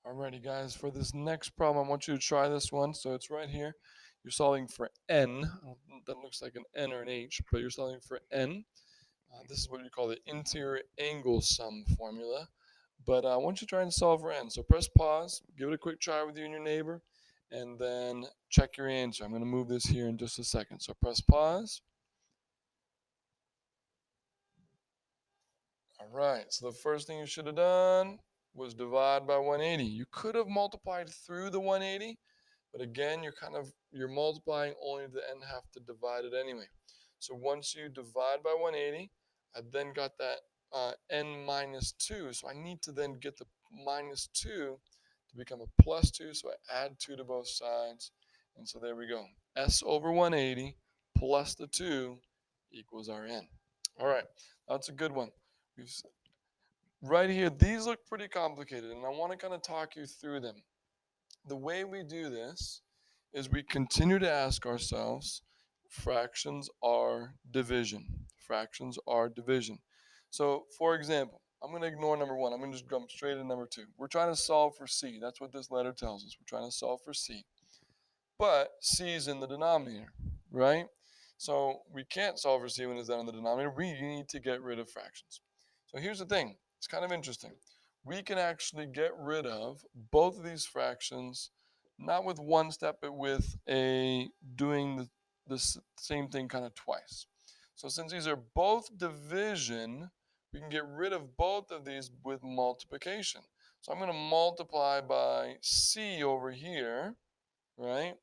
Alrighty, guys, for this next problem, I want you to try this one. So it's right here. You're solving for n. That looks like an n or an h, but you're solving for n. This is what you call the interior angle sum formula. But I want you to try and solve for n. So press pause, give it a quick try with you and your neighbor, and then check your answer. I'm going to move this here in just a second. So press pause. All right, so the first thing you should have done was divide by 180. You could have multiplied through the 180, but again, you're multiplying only to the n half to divide it anyway. So once you divide by 180, I then got that n minus 2. So I need to then get the minus 2 to become a plus 2. So I add 2 to both sides. And so there we go. S over 180 plus the 2 equals our n. All right, that's a good one. We've right here, these look pretty complicated, and I want to kind of talk you through them. The way we do this is we continue to ask ourselves, fractions are division. Fractions are division. So, for example, I'm going to ignore number one. I'm going to just jump straight to number two. We're trying to solve for c. That's what this letter tells us. We're trying to solve for c. But c is in the denominator, right? So we can't solve for c when it's down in the denominator. We need to get rid of fractions. So here's the thing. It's kind of interesting. We can actually get rid of both of these fractions, not with one step, but with doing the same thing kind of twice. So since these are both division, we can get rid of both of these with multiplication. So I'm going to multiply by c over here, right?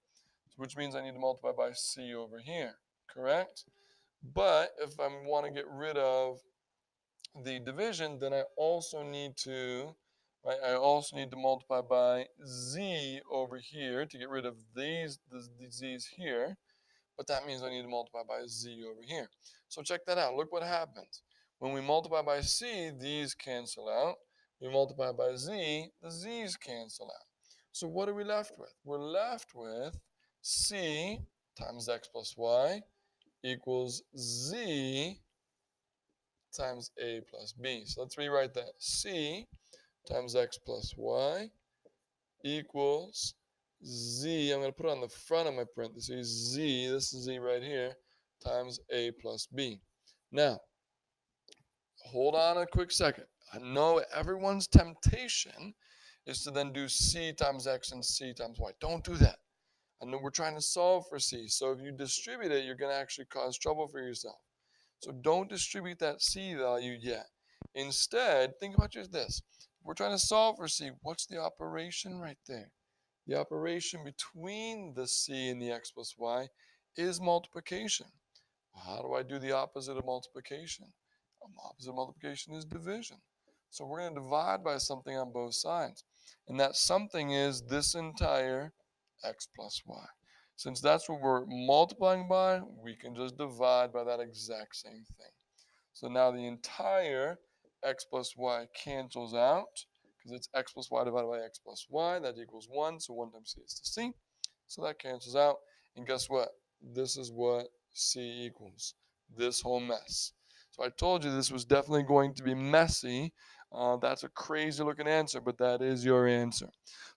Which means I need to multiply by c over here, correct? But if I want to get rid of the division, then I also need to, right? I also need to multiply by z over here to get rid of these z's here. But that means I need to multiply by z over here. So check that out. Look what happens. When we multiply by c, these cancel out. We multiply by z, the z's cancel out. So what are we left with? We're left with c times x plus y equals z times a plus b. So let's rewrite that. C times x plus y equals z. I'm going to put it on the front of my parentheses. Z, this is z right here, times a plus b. Now, hold on a quick second. I know everyone's temptation is to then do c times x and c times y. Don't do that. I know we're trying to solve for c. So if you distribute it, you're going to actually cause trouble for yourself. So don't distribute that c value yet. Instead, think about just this. We're trying to solve for c. What's the operation right there? The operation between the c and the x plus y is multiplication. How do I do the opposite of multiplication? Opposite of multiplication is division. So we're going to divide by something on both sides. And that something is this entire x plus y. Since that's what we're multiplying by, we can just divide by that exact same thing. So now the entire x plus y cancels out because it's x plus y divided by x plus y. That equals 1. So 1 times c is to c. So that cancels out. And guess what? This is what c equals. This whole mess. So I told you this was definitely going to be messy. That's a crazy looking answer, but that is your answer.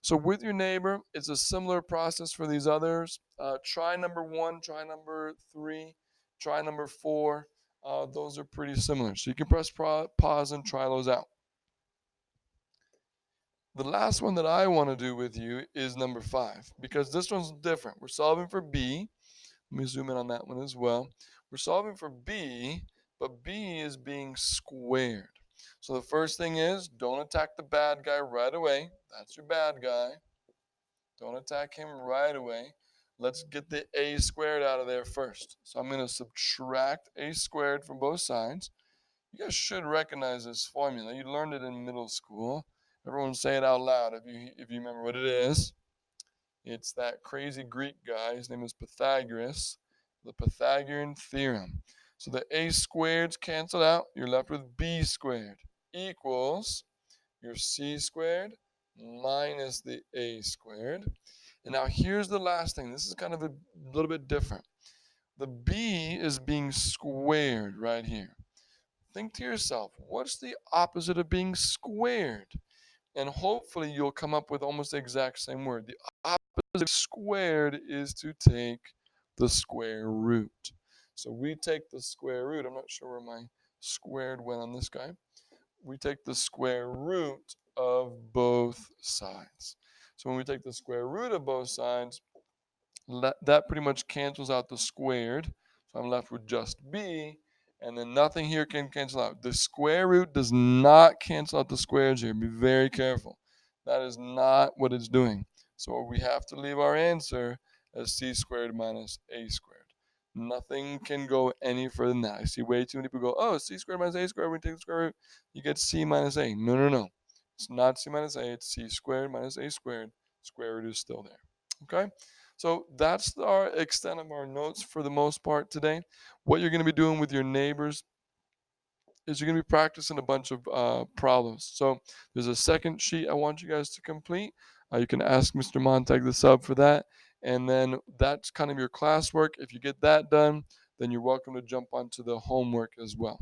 So with your neighbor, it's a similar process for these others. Try number one, try number three, try number four. Those are pretty similar. So you can press pause and try those out. The last one that I want to do with you is number 5 because this one's different. We're solving for b. Let me zoom in on that one as well. We're solving for b, but b is being squared. So the first thing is don't attack the bad guy right away. That's your bad guy. Don't attack him right away. Let's get the a squared out of there first. So I'm going to subtract a squared from both sides. You guys should recognize this formula. You learned it in middle school. Everyone say it out loud if you remember what it is. It's that crazy Greek guy. His name is Pythagoras. The Pythagorean theorem. So the a squareds canceled out. You're left with b squared equals your c squared minus the a squared. And now here's the last thing. This is kind of a little bit different. The b is being squared right here. Think to yourself, what's the opposite of being squared? And hopefully you'll come up with almost the exact same word. The opposite of squared is to take the square root. So we take the square root. I'm not sure where my squared went on this guy. We take the square root of both sides. So when we take the square root of both sides, that pretty much cancels out the squared. So I'm left with just b, and then nothing here can cancel out. The square root does not cancel out the squares here. Be very careful. That is not what it's doing. So we have to leave our answer as c squared minus a squared. Nothing can go any further than that. I see way too many people go, oh, c squared minus a squared. When you take the square root, you get c minus a. No, no, no. It's not c minus a. It's c squared minus a squared. Square root is still there. Okay? So that's our extent of our notes for the most part today. What you're going to be doing with your neighbors is you're going to be practicing a bunch of problems. So there's a second sheet I want you guys to complete. You can ask Mr. Montag the sub for that. And then that's kind of your classwork. If you get that done, then you're welcome to jump onto the homework as well.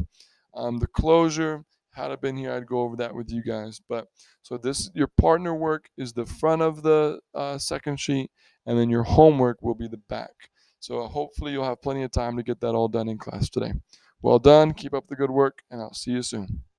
The closure, had I been here, I'd go over that with you guys. But so this, your partner work is the front of the second sheet, and then your homework will be the back. So hopefully you'll have plenty of time to get that all done in class today. Well done. Keep up the good work, and I'll see you soon.